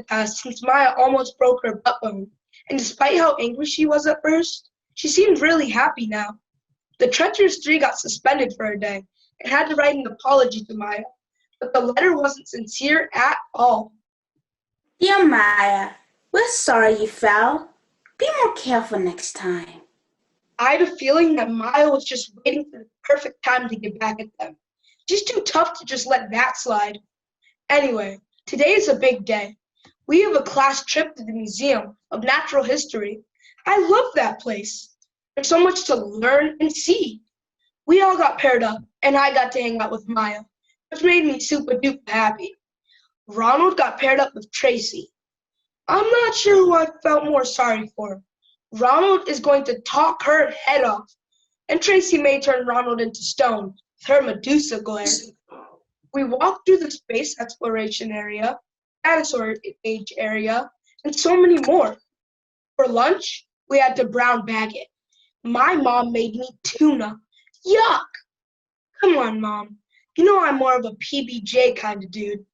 test since Maya almost broke her butt bone, and despite how angry she was at first, she seemed really happy now. The treacherous three got suspended for a day and had to write an apology to Maya, but the letter wasn't sincere at all. Dear Maya, we're sorry you fell. Be more careful next time. I had a feeling that Maya was just waiting for the perfect time to get back at them. She's too tough to just let that slide. Anyway, today is a big day. We have a class trip to the Museum of Natural History. I love that place. There's so much to learn and see. We all got paired up, and I got to hang out with Maya, which made me Supadupa happy. Ronald got paired up with Tracy. I'm not sure who I felt more sorry for. Ronald is going to talk her head off, and Tracy may turn Ronald into stone with her Medusa glare. We walked through the space exploration area, dinosaur age area, and so many more. For lunch, we had to brown bag it. My mom made me tuna. Yuck! Come on, Mom. You know I'm more of a PBJ kind of dude.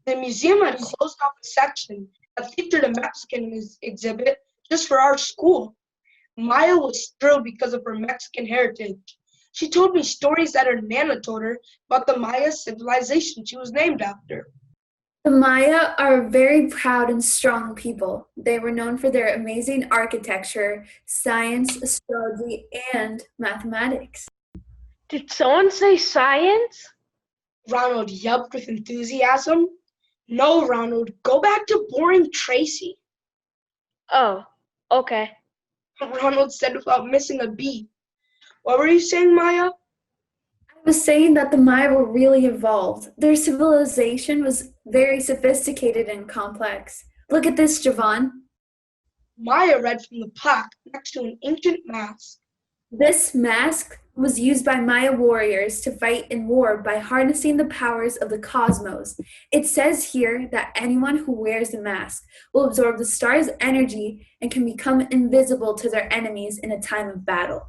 The museum had closed off a section that featured a Mexican exhibit just for our school. Maya was thrilled because of her Mexican heritage. She told me stories that her Nana told her about the Maya civilization she was named after. The Maya are a very proud and strong people. They were known for their amazing architecture, science, astrology, and mathematics. Did someone say science? Ronald yelped with enthusiasm. No, Ronald, go back to boring Tracy. Oh, okay. Ronald said without missing a beat. What were you saying, Maya? I was saying that the Maya were really evolved. Their civilization was very sophisticated and complex. Look at this, Javon. Maya read from the plaque next to an ancient mask. This mask was used by Maya warriors to fight in war by harnessing the powers of the cosmos. It says here that anyone who wears the mask will absorb the star's energy and can become invisible to their enemies in a time of battle.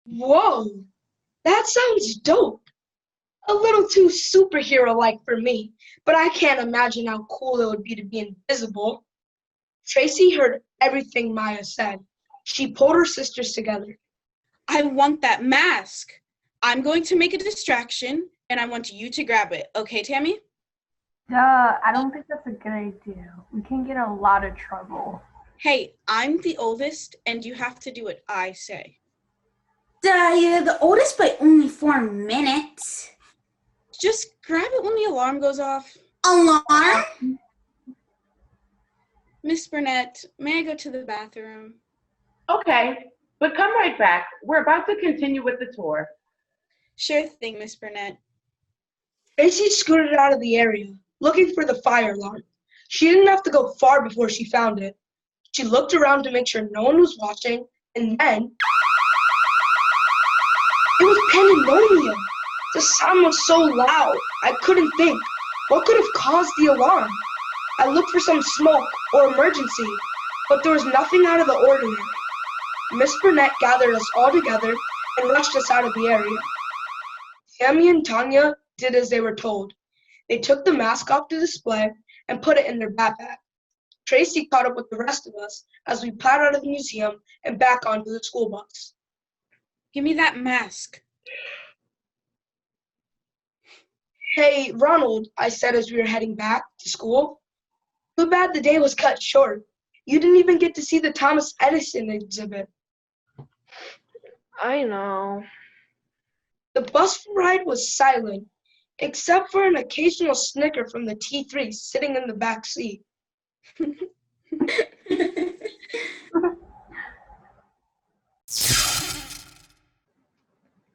Whoa, that sounds dope. A little too superhero-like for me, but I can't imagine how cool it would be to be invisible. Tracy heard everything Maya said. She pulled her sisters together. I want that mask. I'm going to make a distraction, and I want you to grab it. Okay, Tammy? I don't think that's a good idea. We can get in a lot of trouble. Hey, I'm the oldest, and you have to do what I say. You're the oldest by only 4 minutes. Just grab it when the alarm goes off. Alarm? Miss Burnett, may I go to the bathroom? Okay, but come right back. We're about to continue with the tour. Sure thing, Miss Burnett. Tracy scooted out of the area, looking for the fire alarm. She didn't have to go far before she found it. She looked around to make sure no one was watching, and then it was pandemonium. The sound was so loud, I couldn't think. What could have caused the alarm? I looked for some smoke or emergency, but there was nothing out of the ordinary. Miss Burnett gathered us all together and rushed us out of the area. Tammy and Tanya did as they were told. They took the mask off to display and put it in their backpack. Tracy caught up with the rest of us as we plowed out of the museum and back onto the school bus. Give me that mask. Hey, Ronald, I said as we were heading back to school. Too bad the day was cut short. You didn't even get to see the Thomas Edison exhibit. I know. The bus ride was silent, except for an occasional snicker from the T3 sitting in the back seat. The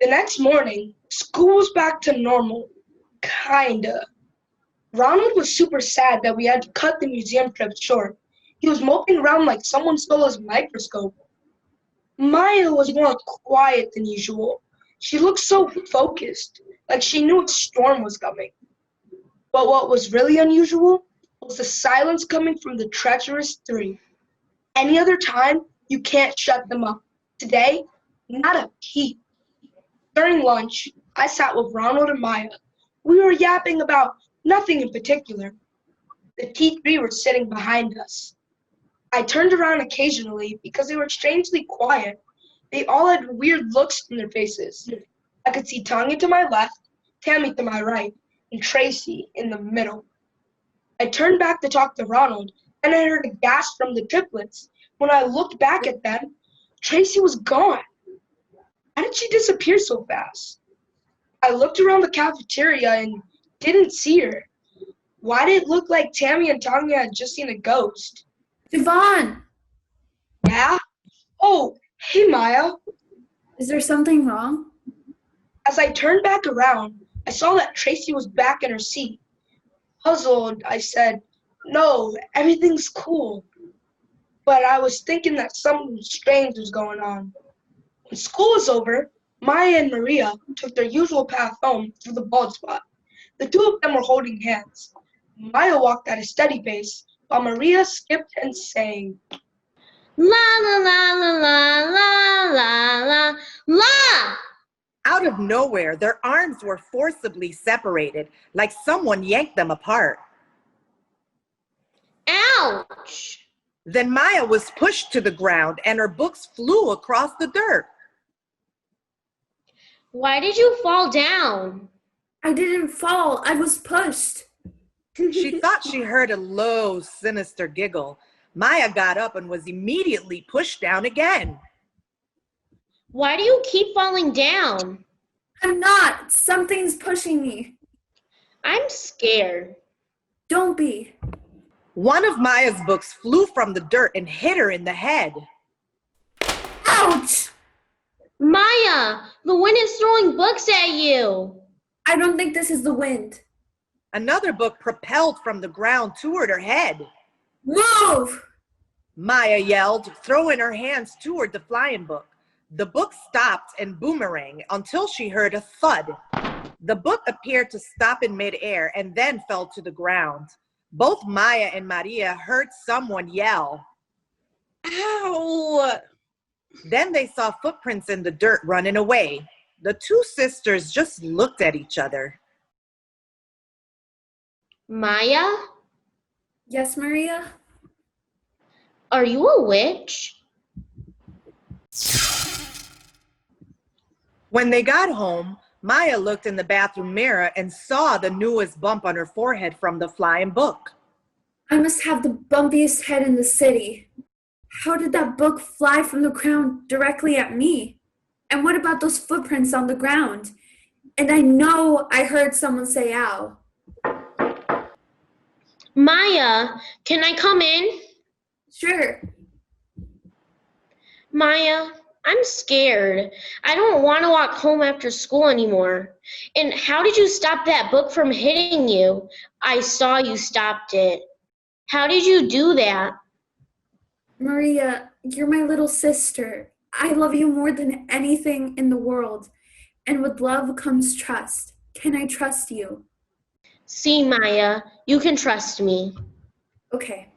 next morning, school was back to normal. Kinda. Ronald was super sad that we had to cut the museum trip short. He was moping around like someone stole his microscope. Maya was more quiet than usual. She looked so focused, like she knew a storm was coming. But what was really unusual was the silence coming from the treacherous three. Any other time, you can't shut them up. Today, not a peep. During lunch, I sat with Ronald and Maya. We were yapping about nothing in particular. The T3 were sitting behind us. I turned around occasionally because they were strangely quiet. They all had weird looks in their faces. I could see Tanya to my left, Tammy to my right, and Tracy in the middle. I turned back to talk to Ronald, and I heard a gasp from the triplets. When I looked back at them, Tracy was gone. How did she disappear so fast? I looked around the cafeteria and didn't see her. Why did it look like Tammy and Tanya had just seen a ghost? Javon, Yeah? Oh, hey Maya. is there something wrong? As I turned back around, I saw that Tracy was back in her seat. Puzzled, I said, "No, everything's cool." But I was thinking that something strange was going on. When school was over, Maya and Maria took their usual path home through the bald spot. The two of them were holding hands. Maya walked at a steady pace, while Maria skipped and sang. La la la la la la la la la! Out of nowhere, their arms were forcibly separated, like someone yanked them apart. Ouch! Then Maya was pushed to the ground and her books flew across the dirt. Why did you fall down? I didn't fall. I was pushed. She thought she heard a low, sinister giggle. Maya got up and was immediately pushed down again. Why do you keep falling down? I'm not. Something's pushing me. I'm scared. Don't be. One of Maya's books flew from the dirt and hit her in the head. Ouch! Maya, the wind is throwing books at you. I don't think this is the wind. Another book propelled from the ground toward her head. Move! Maya yelled, throwing her hands toward the flying book. The book stopped and boomeranged until she heard a thud. The book appeared to stop in midair and then fell to the ground. Both Maya and Maria heard someone yell. Ow! Then they saw footprints in the dirt running away. The two sisters just looked at each other. Maya, Yes, Maria? are you a witch? When they got home, Maya looked in the bathroom mirror and saw the newest bump on her forehead from the flying book. I must have the bumpiest head in the city. How did that book fly from the ground directly at me? And what about those footprints on the ground? And I know I heard someone say ow. Maya, can I come in? Sure. Maya, I'm scared. I don't want to walk home after school anymore. And how did you stop that book from hitting you? I saw you stopped it. How did you do that? Maria, you're my little sister. I love you more than anything in the world. And with love comes trust. Can I trust you? See, Maya, you can trust me. Okay.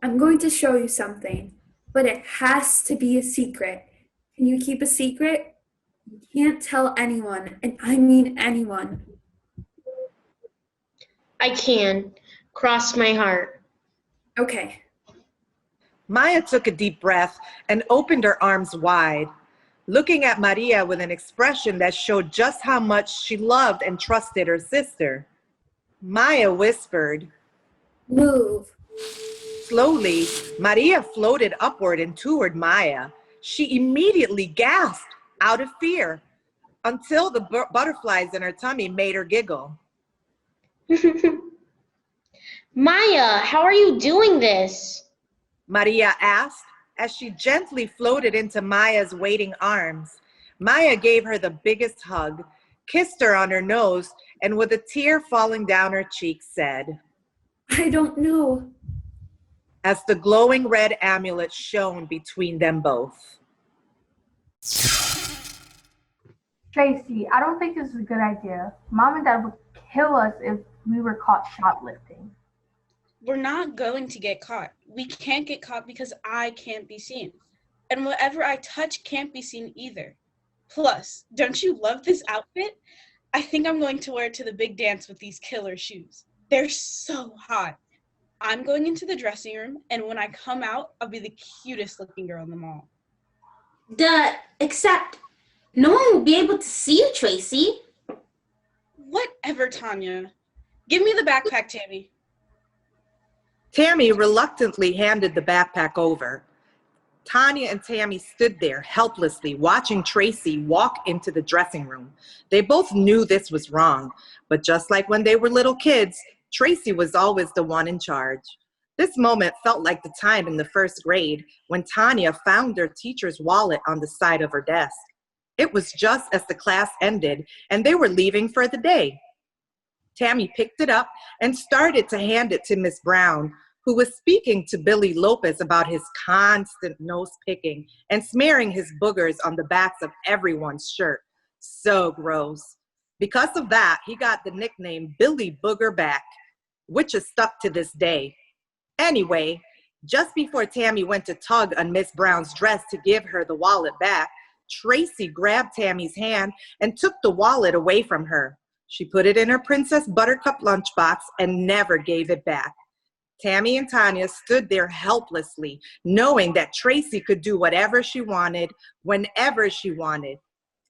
I'm going to show you something, but it has to be a secret. Can you keep a secret? You can't tell anyone, and I mean anyone. I can. Cross my heart. Okay. Maya took a deep breath and opened her arms wide, looking at Maria with an expression that showed just how much she loved and trusted her sister. Maya whispered. Move. Slowly, Maria floated upward and toward Maya. She immediately gasped out of fear until the butterflies in her tummy made her giggle. Maya, how are you doing this? Maria asked as she gently floated into Maya's waiting arms. Maya gave her the biggest hug, kissed her on her nose, and with a tear falling down her cheek said, I don't know. as the glowing red amulet shone between them both. Tracy, I don't think this is a good idea. Mom and Dad would kill us if we were caught shoplifting. We're not going to get caught. We can't get caught because I can't be seen. And whatever I touch can't be seen either. Plus, don't you love this outfit? I think I'm going to wear it to the big dance with these killer shoes. They're so hot. I'm going into the dressing room, and when I come out, I'll be the cutest looking girl in the mall. Except no one will be able to see you, Tracy. Whatever, Tanya. Give me the backpack, Tammy. Tammy reluctantly handed the backpack over. Tanya and Tammy stood there helplessly watching Tracy walk into the dressing room. They both knew this was wrong, but just like when they were little kids, Tracy was always the one in charge. This moment felt like the time in the first grade when Tanya found her teacher's wallet on the side of her desk. It was just as the class ended and they were leaving for the day. Tammy picked it up and started to hand it to Miss Brown, who was speaking to Billy Lopez about his constant nose picking and smearing his boogers on the backs of everyone's shirt. So gross. Because of that, he got the nickname Billy Boogerback, which is stuck to this day. Anyway, just before Tammy went to tug on Miss Brown's dress to give her the wallet back, Tracy grabbed Tammy's hand and took the wallet away from her. She put it in her Princess Buttercup lunchbox and never gave it back. Tammy and Tanya stood there helplessly, knowing that Tracy could do whatever she wanted, whenever she wanted.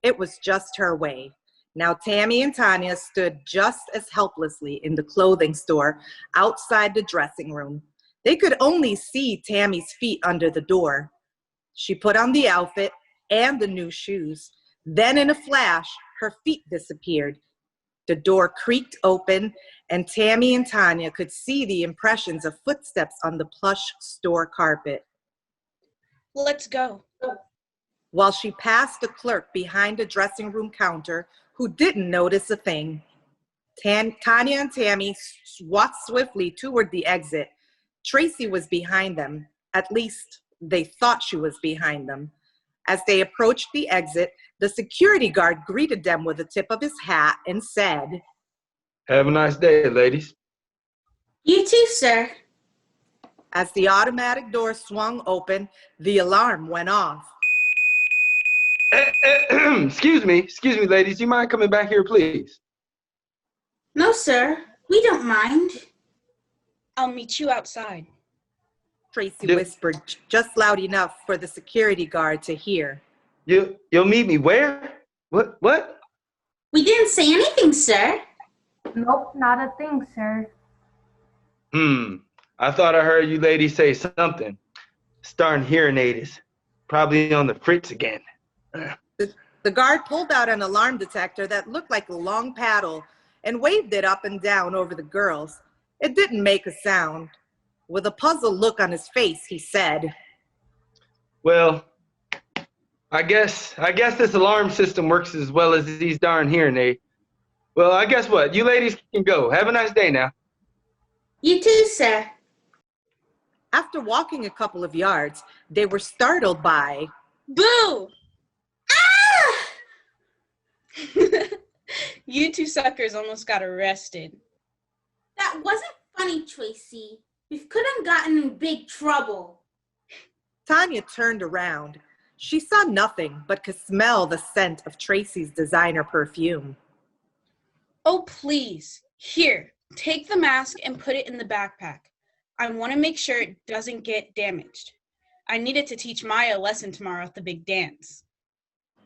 It was just her way. Now Tammy and Tanya stood just as helplessly in the clothing store outside the dressing room. They could only see Tammy's feet under the door. She put on the outfit and the new shoes. Then in a flash, her feet disappeared. The door creaked open, and Tammy and Tanya could see the impressions of footsteps on the plush store carpet. Let's go. While she passed the clerk behind the dressing room counter, who didn't notice a thing. Tanya and Tammy walked swiftly toward the exit. Tracy was behind them. At least they thought she was behind them. As they approached the exit, the security guard greeted them with a tip of his hat and said, "Have a nice day, ladies." You too, sir. As the automatic door swung open, the alarm went off. Excuse me, ladies. You mind coming back here, please? No, sir. We don't mind. I'll meet you outside. Tracy whispered just loud enough for the security guard to hear. You'll meet me where? What? We didn't say anything, sir. Nope, not a thing, sir. I thought I heard you ladies say something. Starting Hernandez. Probably on the fritz again. The guard pulled out an alarm detector that looked like a long paddle and waved it up and down over the girls. It didn't make a sound. With a puzzled look on his face, he said, "Well, I guess this alarm system works as well as these darn hearing aids. Well, I guess what? You ladies can go. Have a nice day now." You too, sir. After walking a couple of yards, they were startled by, Boo! Ah! You two suckers almost got arrested. That wasn't funny, Tracy. We could have gotten in big trouble. Tanya turned around. She saw nothing but could smell the scent of Tracy's designer perfume. Oh, please. Here, take the mask and put it in the backpack. I want to make sure it doesn't get damaged. I needed to teach Maya a lesson tomorrow at the big dance.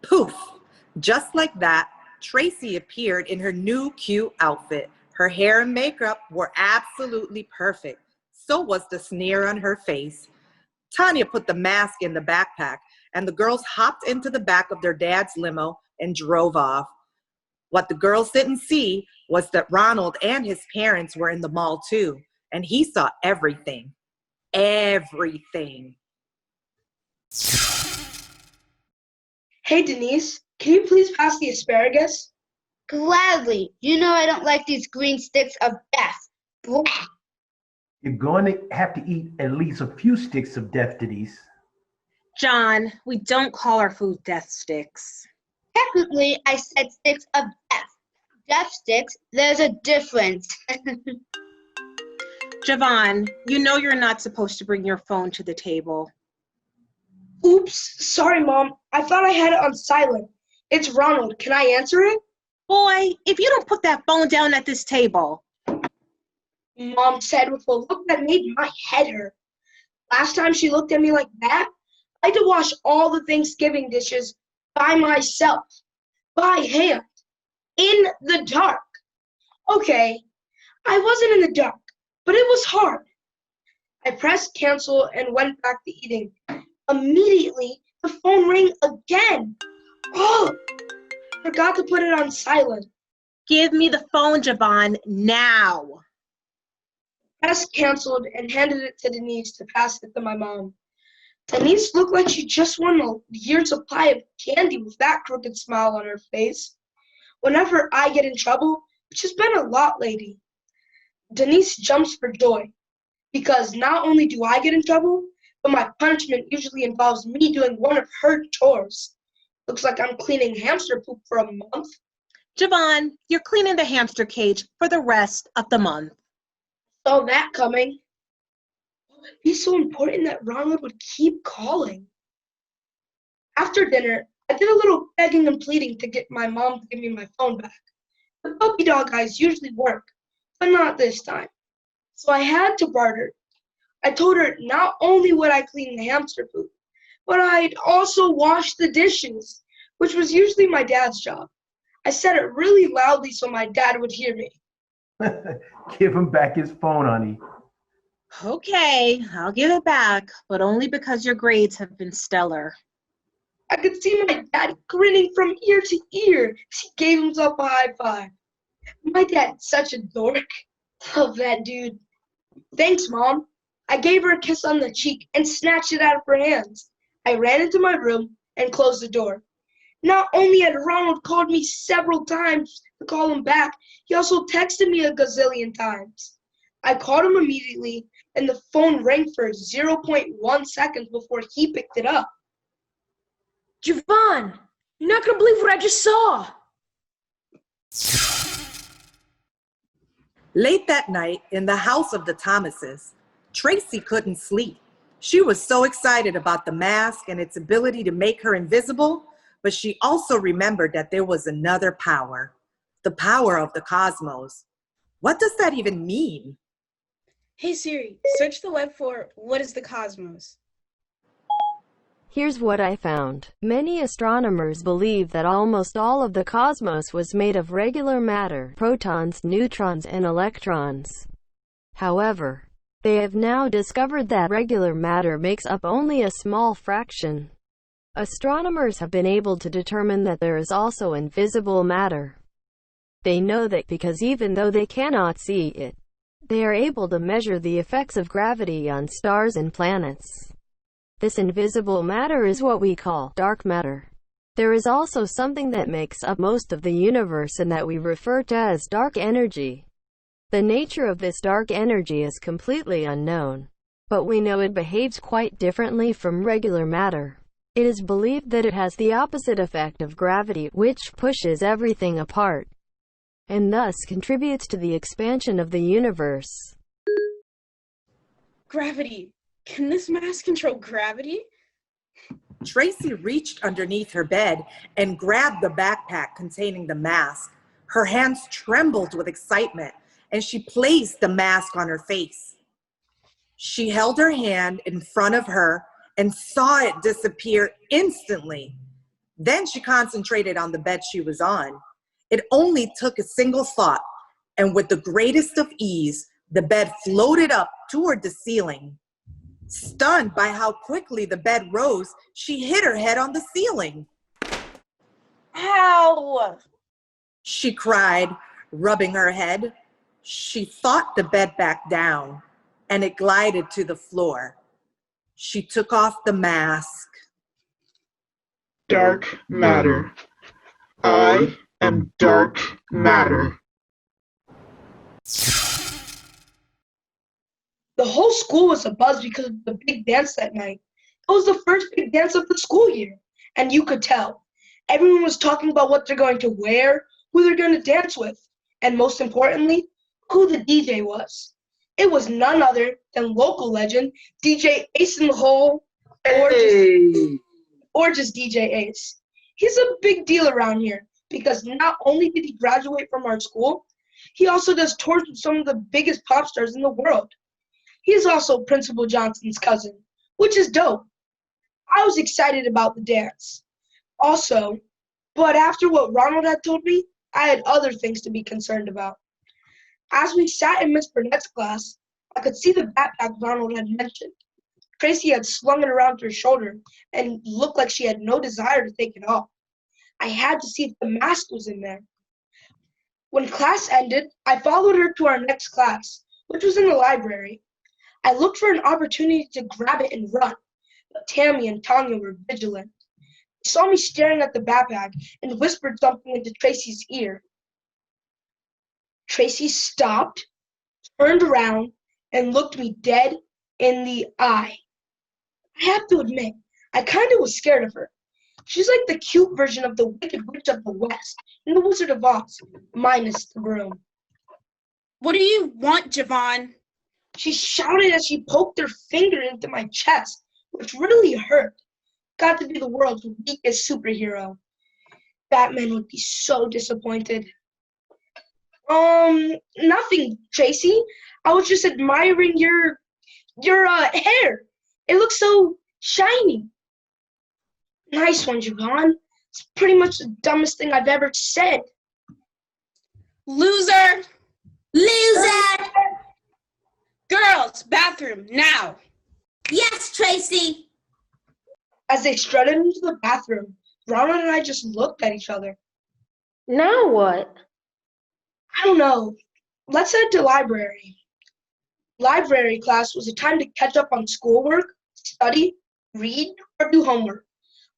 Poof! Just like that, Tracy appeared in her new cute outfit. Her hair and makeup were absolutely perfect. So was the sneer on her face. Tanya put the mask in the backpack, and the girls hopped into the back of their dad's limo and drove off. What the girls didn't see was that Ronald and his parents were in the mall too, and he saw everything. Everything. Hey, Denise, can you please pass the asparagus? Gladly. You know I don't like these green sticks of death. Blah. You're going to have to eat at least a few sticks of death, Denise. John, we don't call our food death sticks. Technically, I said sticks of death. Death sticks, there's a difference. Javon, you know you're not supposed to bring your phone to the table. Oops, sorry, Mom. I thought I had it on silent. It's Ronald. Can I answer it? Boy, if you don't put that phone down at this table. Mom said with a look that made my head hurt. Last time she looked at me like that, I had to wash all the Thanksgiving dishes by myself, by hand, in the dark. Okay, I wasn't in the dark, but it was hard. I pressed cancel and went back to eating. Immediately, the phone rang again. Oh, forgot to put it on silent. Give me the phone, Javon, now. Pressed canceled and handed it to Denise to pass it to my mom. Denise looked like she just won a year's supply of candy with that crooked smile on her face. Whenever I get in trouble, which has been a lot lately, Denise jumps for joy, because not only do I get in trouble, but my punishment usually involves me doing one of her chores. Looks like I'm cleaning hamster poop for a month. Javon, you're cleaning the hamster cage for the rest of the month. Saw that coming. It'd be so important that Ronald would keep calling. After dinner, I did a little begging and pleading to get my mom to give me my phone back. The puppy dog eyes usually work, but not this time. So I had to barter. I told her not only would I clean the hamster poop, but I'd also wash the dishes, which was usually my dad's job. I said it really loudly so my dad would hear me. Give him back his phone, honey. Okay, I'll give it back, but only because your grades have been stellar. I could see my dad grinning from ear to ear as he gave himself a high five. My dad's such a dork. Love that dude. Thanks, Mom. I gave her a kiss on the cheek and snatched it out of her hands. I ran into my room and closed the door. Not only had Ronald called me several times to call him back, he also texted me a gazillion times. I called him immediately, and the phone rang for 0.1 seconds before he picked it up. Javon, you're not going to believe what I just saw. Late that night, in the house of the Thomases, Tracy couldn't sleep. She was so excited about the mask and its ability to make her invisible, but she also remembered that there was another power, the power of the cosmos. What does that even mean? Hey Siri, search the web for what is the cosmos? Here's what I found. Many astronomers believe that almost all of the cosmos was made of regular matter, protons, neutrons, and electrons. However, they have now discovered that regular matter makes up only a small fraction. Astronomers have been able to determine that there is also invisible matter. They know that because even though they cannot see it, they are able to measure the effects of gravity on stars and planets. This invisible matter is what we call dark matter. There is also something that makes up most of the universe and that we refer to as dark energy. The nature of this dark energy is completely unknown, but we know it behaves quite differently from regular matter. It is believed that it has the opposite effect of gravity, which pushes everything apart, and thus contributes to the expansion of the universe. Gravity. Can this mask control gravity? Tracy reached underneath her bed and grabbed the backpack containing the mask. Her hands trembled with excitement, and she placed the mask on her face. She held her hand in front of her and saw it disappear instantly. Then she concentrated on the bed she was on. It only took a single thought, and with the greatest of ease, the bed floated up toward the ceiling. Stunned by how quickly the bed rose, she hit her head on the ceiling. Ow! She cried, rubbing her head. She thought the bed back down, and it glided to the floor. She took off the mask. Dark matter. I am dark matter. The whole school was abuzz because of the big dance that night. It was the first big dance of the school year, and you could tell. Everyone was talking about what they're going to wear, who they're going to dance with, and most importantly, who the DJ was. It was none other than local legend DJ Ace in the Hole, or just DJ Ace. He's a big deal around here because not only did he graduate from our school, He also does tours with some of the biggest pop stars in the world. He is also Principal Johnson's cousin, which is dope. I was excited about the dance. Also, but after what Ronald had told me, I had other things to be concerned about. As we sat in Miss Burnett's class, I could see the backpack Ronald had mentioned. Tracy had slung it around her shoulder and looked like she had no desire to take it off. I had to see if the mask was in there. When class ended, I followed her to our next class, which was in the library. I looked for an opportunity to grab it and run, but Tammy and Tanya were vigilant. They saw me staring at the backpack and whispered something into Tracy's ear. Tracy stopped, turned around, and looked me dead in the eye. I have to admit, I kind of was scared of her. She's like the cute version of the Wicked Witch of the West in The Wizard of Oz, minus the broom. What do you want, Javon? She shouted as she poked her finger into my chest, which really hurt. Got to be the world's weakest superhero. Batman would be so disappointed. Nothing, Tracy. I was just admiring your hair. It looks so shiny. Nice one, Javon. It's pretty much the dumbest thing I've ever said. Loser! Loser! Girls, bathroom, now! Yes, Tracy! As they strutted into the bathroom, Ronald and I just looked at each other. Now what? I don't know. Let's head to library. Library class was a time to catch up on schoolwork, study, read, or do homework.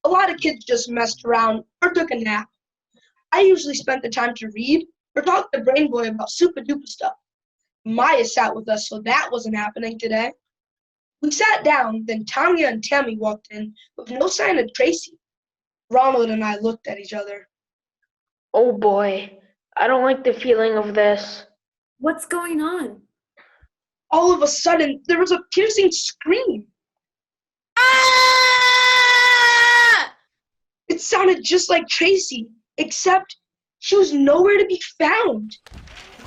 A lot of kids just messed around or took a nap. I usually spent the time to read or talk to Brain Boy about Supadupa stuff. Maya sat with us, so that wasn't happening today. We sat down, then Tanya and Tammy walked in with no sign of Tracy. Ronald and I looked at each other. Oh boy, I don't like the feeling of this. What's going on? All of a sudden, there was a piercing scream. Ah! It sounded just like Tracy, except she was nowhere to be found.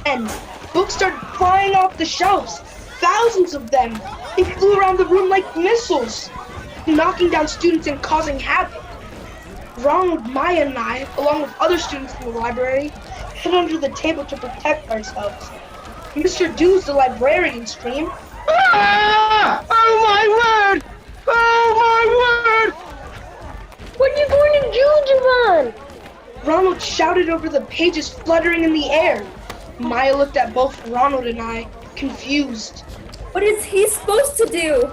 And books started flying off the shelves, thousands of them. They flew around the room like missiles, knocking down students and causing havoc. Ronald, Maya, and I, along with other students in the library, hid under the table to protect ourselves. Mr. Dews, the librarian, screamed, Ah! Oh my word! Oh my word! What are you going to do, Javon? Ronald shouted over the pages fluttering in the air. Maya looked at both Ronald and I, confused. What is he supposed to do?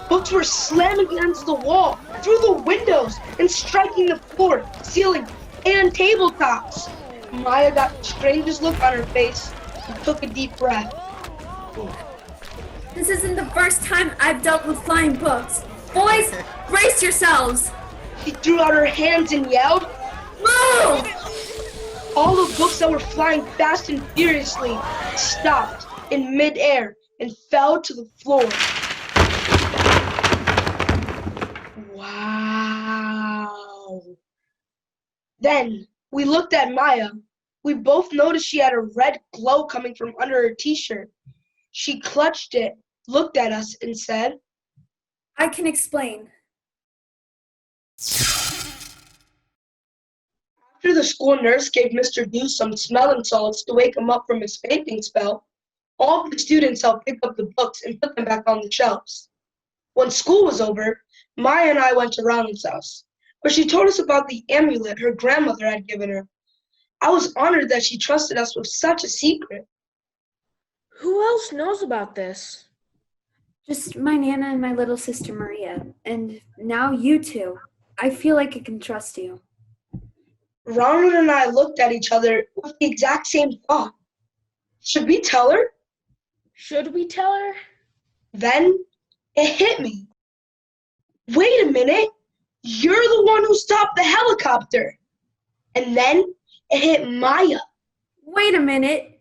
Books were slamming against the wall, through the windows, and striking the floor, ceiling, and tabletops. Maya got the strangest look on her face and took a deep breath. This isn't the first time I've dealt with flying books. Boys, brace yourselves. She threw out her hands and yelled, "Move!" All the books that were flying fast and furiously stopped in midair and fell to the floor. Wow. Then we looked at Maya. We both noticed she had a red glow coming from under her t-shirt. She clutched it, looked at us, and said, I can explain. After the school nurse gave Mr. Dews some smelling salts to wake him up from his fainting spell, all of the students helped pick up the books and put them back on the shelves. When school was over, Maya and I went to Ronald's house, where she told us about the amulet her grandmother had given her. I was honored that she trusted us with such a secret. Who else knows about this? Just my Nana and my little sister Maria. And now you two. I feel like I can trust you. Ronald and I looked at each other with the exact same thought. Should we tell her? Should we tell her? Then it hit me. Wait a minute. You're the one who stopped the helicopter. And then it hit Maya. Wait a minute.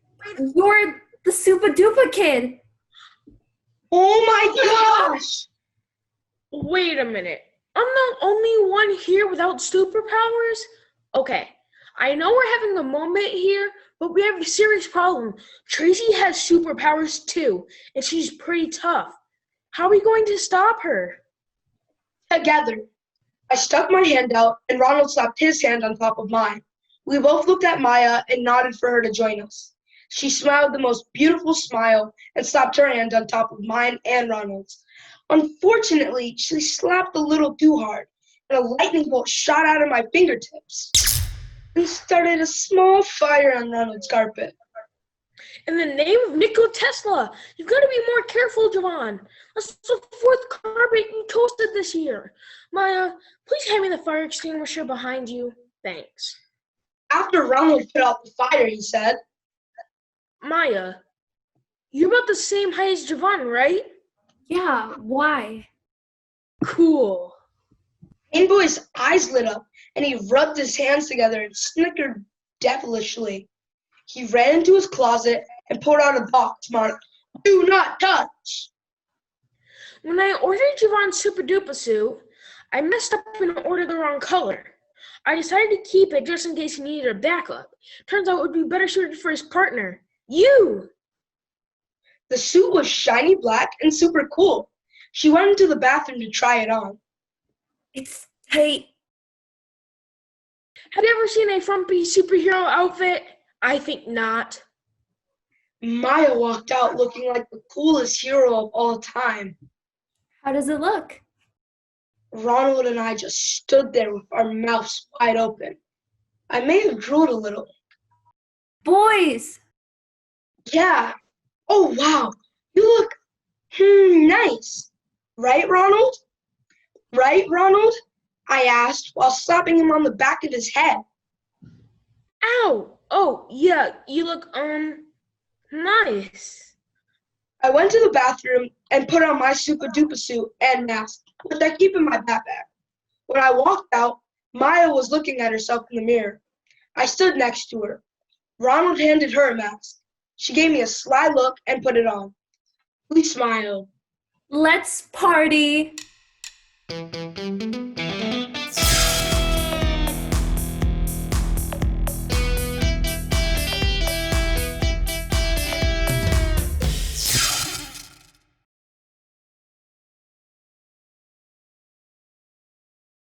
You're the Supadupa kid. Oh my gosh! Wait a minute. I'm the only one here without superpowers? Okay, I know we're having a moment here, but we have a serious problem. Tracy has superpowers too, and she's pretty tough. How are we going to stop her? Together. I stuck my hand out, and Ronald slapped his hand on top of mine. We both looked at Maya and nodded for her to join us. She smiled the most beautiful smile and slapped her hand on top of mine and Ronald's. Unfortunately, she slapped a little too hard, and a lightning bolt shot out of my fingertips and started a small fire on Ronald's carpet. In the name of Nikola Tesla, you've got to be more careful, Javon. That's the 4th carpet you toasted this year. Maya, please hand me the fire extinguisher behind you. Thanks. After Ronald put out the fire, he said, Maya, you're about the same height as Javon, right? Yeah, why? Cool. Painboy's eyes lit up, and he rubbed his hands together and snickered devilishly. He ran into his closet and pulled out a box marked, "Do not touch." When I ordered Javon's Supadupa suit, I messed up and ordered the wrong color. I decided to keep it just in case he needed a backup. Turns out it would be better suited for his partner, you. The suit was shiny black and super cool. She went into the bathroom to try it on. It's tight. Have you ever seen a frumpy superhero outfit? I think not. Maya walked out looking like the coolest hero of all time. How does it look? Ronald and I just stood there with our mouths wide open. I may have drooled a little. Boys! Yeah. Oh, wow. You look, nice. Right, Ronald? Right, Ronald? I asked while slapping him on the back of his head. Ow! Oh, yeah, you look, nice. I went to the bathroom and put on my Supadupa suit and mask, which I keep in my backpack. When I walked out, Maya was looking at herself in the mirror. I stood next to her. Ronald handed her a mask. She gave me a sly look and put it on. We smiled. Let's party!